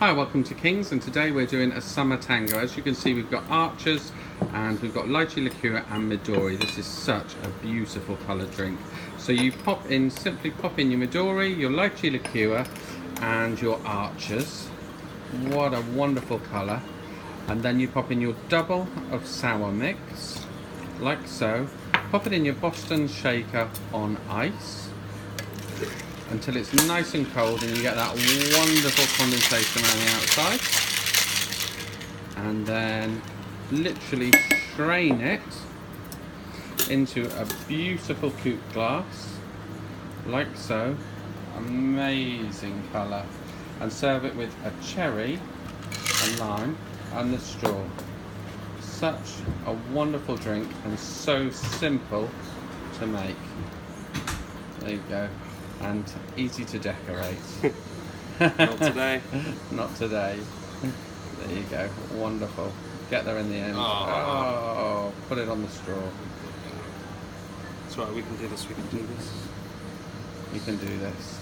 Hi, welcome to Kings, and today we're doing a summer tango. As you can see, we've got archers and we've got lychee liqueur and midori. This is such a beautiful colour drink. So you simply pop in your midori, your lychee liqueur and your archers. What a wonderful colour. And then you pop in your double of sour mix, like so. Pop it in your Boston shaker on ice until it's nice and cold and you get that wonderful condensation around the outside. And then literally strain it into a beautiful coupe glass, like so. Amazing colour. And serve it with a cherry, a lime and the straw. Such a wonderful drink and so simple to make. There you go. And easy to decorate. Not today. Not today. There you go. Wonderful. Get there in the end. Oh, put it on the straw. That's right, we can do this, we can do this. You can do this.